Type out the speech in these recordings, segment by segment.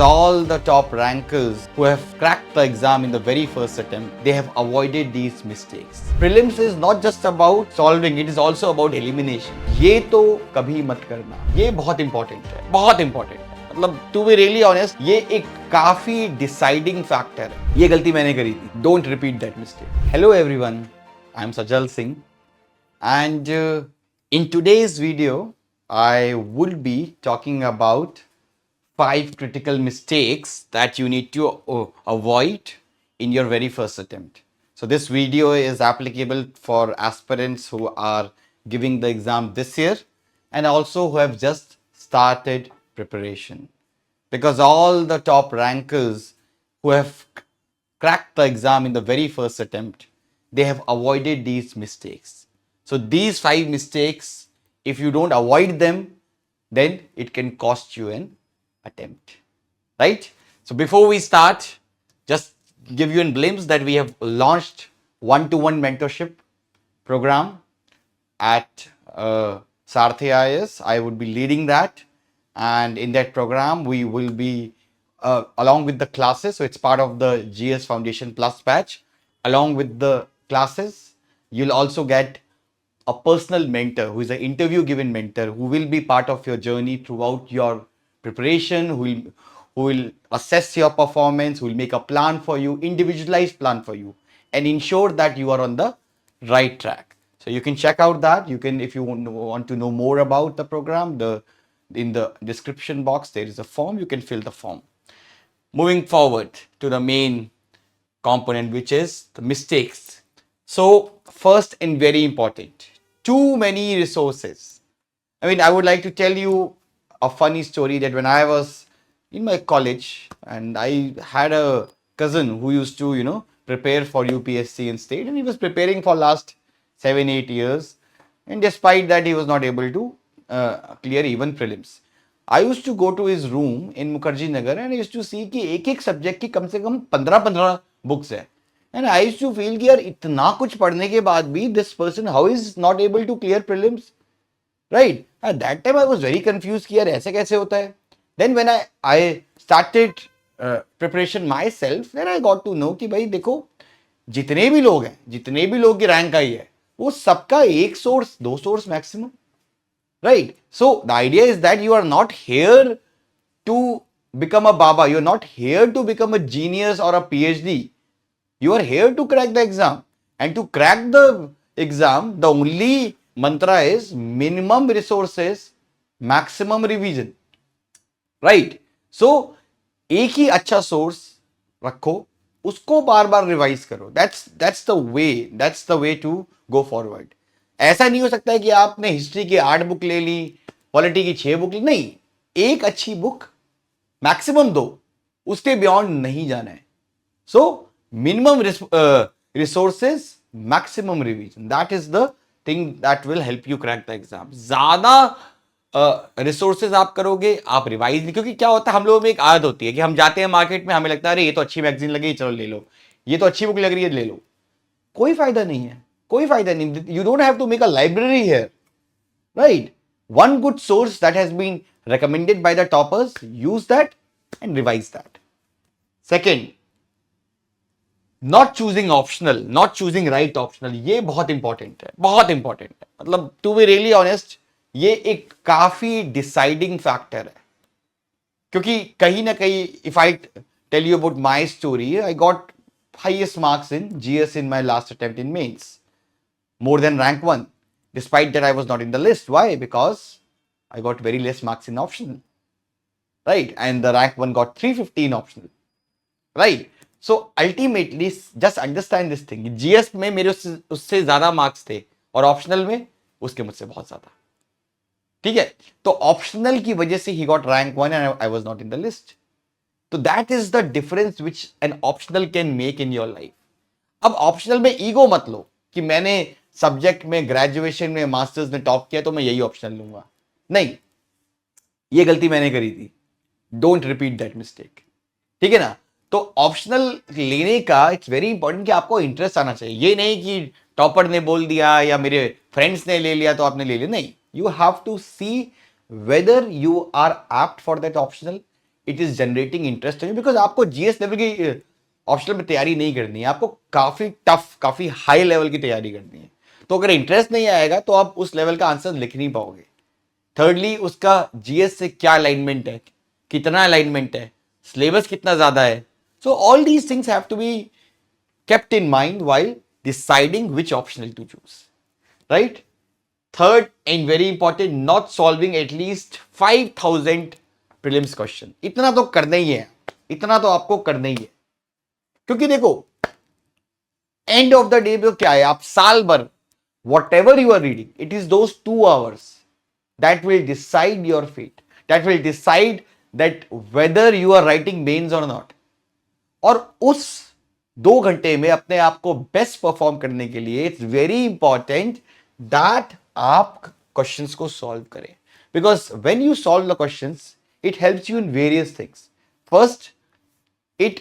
all the top rankers who have cracked the exam in the very first attempt, they have avoided these mistakes. Prelims is not just about solving, it is also about elimination. ये तो कभी मत करना, ये बहुत important है, बहुत important है. मतलब to be really honest, ये एक काफी deciding factor है. ये गलती मैंने करी थी. Don't repeat that mistake. Hello everyone, I am Sajal Singh, and in today's video, I will be talking about 5 critical mistakes that you need to avoid in your very first attempt. So this video is applicable for aspirants who are giving the exam this year and also who have just started preparation. Because all the top rankers who have cracked the exam in the very first attempt, they have avoided these mistakes. So these 5 mistakes, if you don't avoid them, then it can cost you an attempt, right? So before we start, just give you a glimpse that we have launched one-to-one mentorship program at Sarthi IAS. I would be leading that, and in that program we will be along with the classes, so it's part of the GS Foundation Plus batch. Along with the classes, you'll also get a personal mentor who is an interview given mentor who will be part of your journey throughout your preparation, who will assess your performance, who will make a plan for you, individualized plan for you, and ensure that you are on the right track. So you can check out that. You can, if you want to know more about the program, in the description box there is a form. You can fill the form. Moving forward to the main component, which is the mistakes. So first and very important, too many resources. I mean, I would like to tell you a funny story that when I was in my college and I had a cousin who used to, prepare for UPSC in state, and he was preparing for last 7-8 years, and despite that he was not able to clear even prelims. I used to go to his room in Mukherjee Nagar and I used to see कि एक subject की कम से कम 15 books है, and I used to feel कि यार इतना कुछ पढ़ने के बाद भी this person how is not able to clear prelims, right? At that time I was very confused कि यार ऐसे कैसे होता है. Then when I started preparation myself, then I got to know कि भाई देखो जितने भी लोग हैं, जितने भी लोग की रैंक आई है, वो सबका एक source 2 source maximum, right? So the idea is that you are not here to become a baba, you're not here to become a genius or a PhD. You are here to crack the exam, and to crack the exam the only mantra is minimum resources, maximum revision, right? So एक ही अच्छा source रखो, उसको बार बार revise करो. that's the way to go forward. ऐसा नहीं हो सकता है कि आपने हिस्ट्री की 8 बुक ले ली, पॉलिटी की 6 बुक ली. नहीं, एक अच्छी बुक मैक्सिमम 2, उसके बियॉन्ड नहीं जाना है. So minimum resources, maximum revision, that is the thing that will help you crack the exam. ज्यादा रिसोर्सेज आप करोगे, आप रिवाइज नहीं, क्योंकि क्या होता है हम लोगों में एक आदत होती है कि हम जाते हैं मार्केट में, हमें लगता है अरे ये तो अच्छी मैगजीन लगी, चलो ले लो, ये तो अच्छी बुक लग रही है, ले लो. कोई फायदा नहीं है, कोई फायदा नहीं. You don't have to make a library here, right? One good source that has been recommended by the toppers, use that and revise that. Second, not choosing optional, not choosing right optional. ये बहुत important है, बहुत important है. मतलब to be really honest, ये एक काफी deciding factor है, क्योंकि कहीं ना कहीं if I tell you about my story, I got highest marks in GS in my last attempt in mains, more than rank 1. Despite that, I was not in the list. Why? Because I got very less marks in optional, right? And the rank 1 got 350 in optional, right? So ultimately, just understand this thing. GS में मेरे उससे ज़्यादा marks थे और optional में उसके मुझसे बहुत ज़्यादा. ठीक है, तो ऑप्शनल की वजह से he got rank 1 and I was not in the list. तो that is the difference which an optional can make in your life. अब ऑप्शनल में ईगो मत लो कि मैंने सब्जेक्ट में ग्रेजुएशन में मास्टर्स में टॉप किया तो मैं यही ऑप्शनल लूंगा. नहीं, ये गलती मैंने करी थी. Don't repeat that mistake. ठीक है ना? तो ऑप्शनल लेने का इट्स वेरी इंपॉर्टेंट कि आपको इंटरेस्ट आना चाहिए. ये नहीं कि टॉपर ने बोल दिया या मेरे फ्रेंड्स ने ले लिया तो आपने ले लिया. नहीं, you have to see whether you are apt for that optional, it is generating interest because आपको जीएस लेवल की ऑप्शनल में तैयारी नहीं करनी है, आपको काफी टफ, काफी हाई लेवल की तैयारी करनी है। तो अगर इंटरेस्ट नहीं आएगा तो आप उस लेवल का आंसर लिख नहीं पाओगे। थर्डली, उसका जीएस से क्या अलाइनमेंट है, कितना अलाइनमेंट है, सिलेबस कितना ज्यादा है। So all these things have to be kept in mind while deciding which optional to choose, right? Third and very important, not solving at least 5000 prelims question. इतना तो करना ही है, इतना तो आपको करना ही है, क्योंकि देखो एंड ऑफ द डे में क्या है, आप साल भर whatever you are reading, it is those 2 hours that will decide your fate, that will decide that whether you are writing mains or not. और उस 2 घंटे में अपने आप को बेस्ट परफॉर्म करने के लिए इट्स वेरी इंपॉर्टेंट दैट आप क्वेश्चंस को सॉल्व करें, because when you solve the questions it helps you in various things. First, it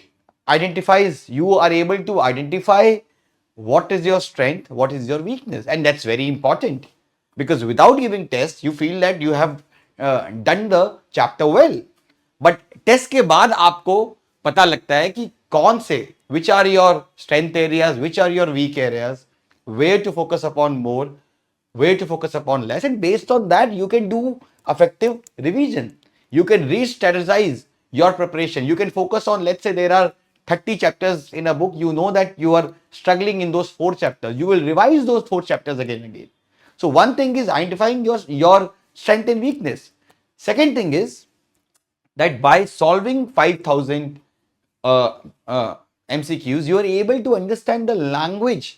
identifies, you are able to identify what is your strength, what is your weakness, and that's very important, because without giving test you feel that you have done the chapter well, but test के बाद आपको पता लगता है कि कौन से, which are your strength areas, which are your weak areas, where to focus upon more, where to focus upon less, and based on that you can do effective revision. You can re-strategize your preparation. You can focus on, let's say there are 30 chapters in a book, you know that you are struggling in those 4 chapters. You will revise those 4 chapters again and again. So one thing is identifying your strength and weakness. Second thing is that by solving 5000 MCQs, you are able to understand the language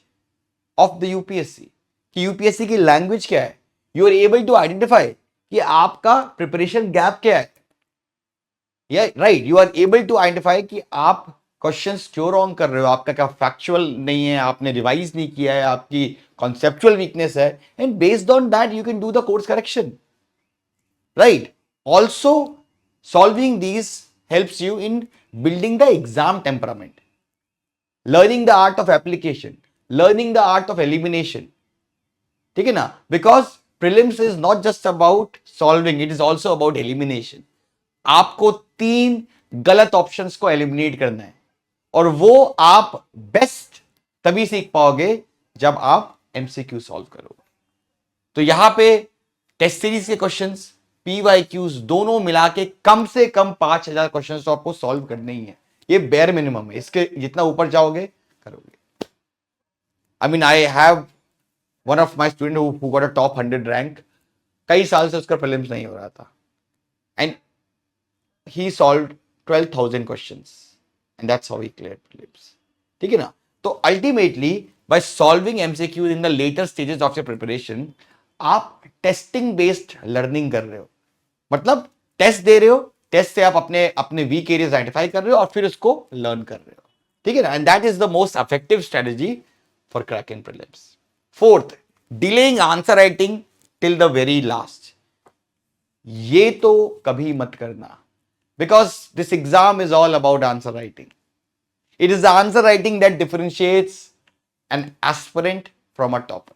of the UPSC. कि UPSC की language क्या है. You are able to identify कि आपका preparation gap क्या है. Yeah, right. You are able to identify कि आप क्वेश्चंस क्यों रॉन्ग कर रहे हो, आपका क्या फैक्चुअल नहीं है, आपने रिवाइज नहीं किया है, आपकी कॉन्सेप्चुअल वीकनेस है, and based on that you can do the course correction, right. Also solving these helps you in building the exam temperament, learning the art of application, learning the art of elimination. ठीक है ना, because prelims is not just about solving, it is also about elimination. आपको 3 गलत options को eliminate करना है, और वो आप बेस्ट तभी सीख पाओगे जब आप एमसीक्यू सॉल्व करोगे. तो यहां पे टेस्ट सीरीज के क्वेश्चंस, पीवाईक्यूज दोनों मिला के कम से कम 5000 क्वेश्चंस तो आपको सॉल्व करने ही है. ये बेयर मिनिमम है, इसके जितना ऊपर जाओगे करोगे. I mean I have one of my student who got a top 100 rank. कई साल से उसका प्रीलिम्स नहीं हो रहा था, and he solved 12,000 questions and that's how he cleared prelims. ठीक है ना. तो ultimately by solving MCQs in the later stages of your preparation, आप टेस्टिंग बेस्ड लर्निंग कर रहे हो. मतलब टेस्ट दे रहे हो, टेस्ट से आप अपने वीक एरियाज आइडेंटिफाई कर रहे हो और फिर उसको लर्न कर रहे हो. ठीक है ना. And that is the most effective strategy for cracking prelims. Fourth, delaying answer writing till the very last. ये तो कभी मत करना, because this exam is all about answer writing. It is the answer writing that differentiates an aspirant from a topper.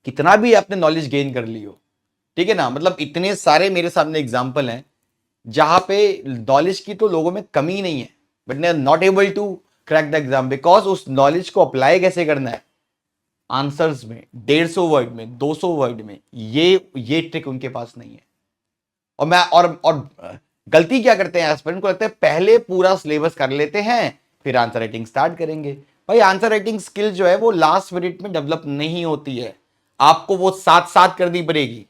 कितना भी आपने knowledge gain कर ली हो, ठीक है ना, मतलब इतने सारे मेरे सामने एग्जाम्पल हैं जहां पे नॉलेज की तो लोगों में कमी नहीं है, but they are not able to crack the exam because उस नॉलेज को अप्लाई कैसे करना है आंसर्स में, 150 वर्ड में, 200 वर्ड में, ये ट्रिक उनके पास नहीं है. और गलती क्या करते हैं एस्पिरेंट को, लगता है पहले पूरा सिलेबस कर लेते हैं फिर आंसर राइटिंग स्टार्ट करेंगे. भाई आंसर राइटिंग स्किल जो है वो लास्ट मिनट में डेवलप नहीं होती है, आपको वो साथ साथ करनी पड़ेगी.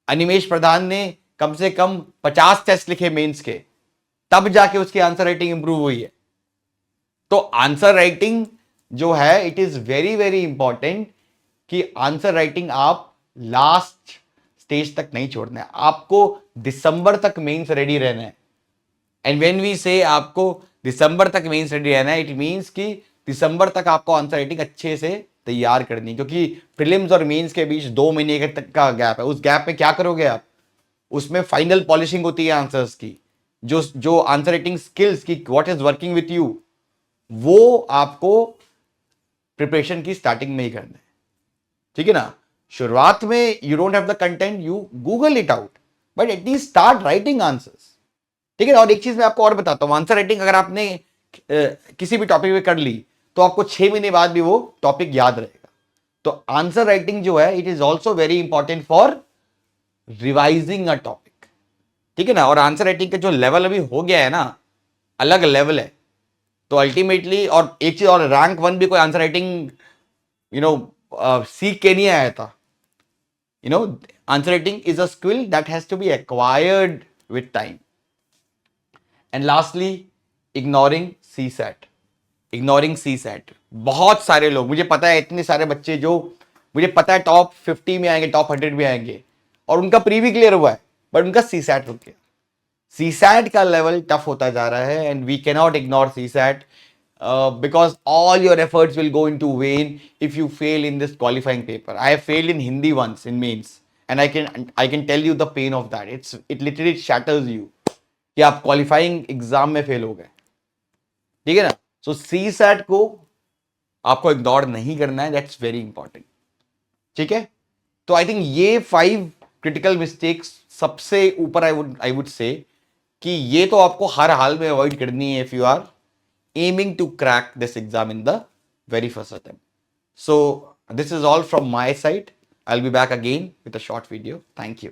अनिमेश प्रधान ने कम से कम 50 टेस्ट लिखे मेंस के, तब जाके उसकी आंसर राइटिंग इंप्रूव हुई है. तो आंसर राइटिंग जो है it is very very important कि आंसर राइटिंग आप लास्ट स्टेज तक नहीं छोड़ना है. आपको दिसंबर तक मेंस रेडी रहना है. एंड व्हेन वी से आपको दिसंबर तक मेंस रेडी रहना है, इट मींस कि दिसंबर तक आपको आंसर राइटिंग अच्छे से तैयार करनी है, क्योंकि प्रीलिम्स और मेंस के बीच 2 महीने तक का गैप है. उस गैप में क्या करोगे आप, उसमें फाइनल पॉलिशिंग होती है आंसर्स की, जो आंसर राइटिंग स्किल्स की what is working with you, वो आपको प्रिपरेशन की स्टार्टिंग में ही करना है. ठीक है ना. शुरुआत में you don't have the content, you Google it out, but at least start writing answers. ठीक है ना। और एक चीज मैं आपको और बताता हूँ, आंसर राइटिंग अगर आपने किसी भी टॉपिक पे कर ली तो आपको 6 महीने बाद भी वो टॉपिक याद रहेगा। तो आंसर राइटिंग जो है it is also very important for revising a topic, ठीक है ना। और आंसर राइटिंग का जो लेवल अभी हो गया है ना, अलग लेवल है। तो अल्टीमेटली, और एक चीज और, रैंक 1 भी कोई आंसर राइटिंग सीख के नहीं आया था। Answer writing is a skill that has to be acquired with time. And lastly, ignoring CSAT. Ignoring CSAT, बहुत सारे लोग, मुझे पता है इतने सारे बच्चे जो मुझे पता है टॉप 50 में आएंगे, टॉप 100 में आएंगे, और उनका प्री भी क्लियर हुआ है बट उनका सी सैट रुक गया। सी सैट का लेवल टफ होता जा रहा है and we cannot ignore CSAT because all your efforts will go into vain if you fail in this qualifying paper. I have failed in Hindi once in mains and I can tell you the pain of that. It literally shatters you कि आप qualifying exam में fail हो गए, ठीक है ना। सो C SAT को आपको इग्नोर नहीं करना है, दैट्स वेरी इंपॉर्टेंट, ठीक है। तो आई थिंक ये 5 क्रिटिकल मिस्टेक्स सबसे ऊपर आई वुड से कि ये तो आपको हर हाल में अवॉइड करनी है if you are aiming to crack this exam in the very first attempt. So this is all from my side. I'll be back again with a short video. Thank you.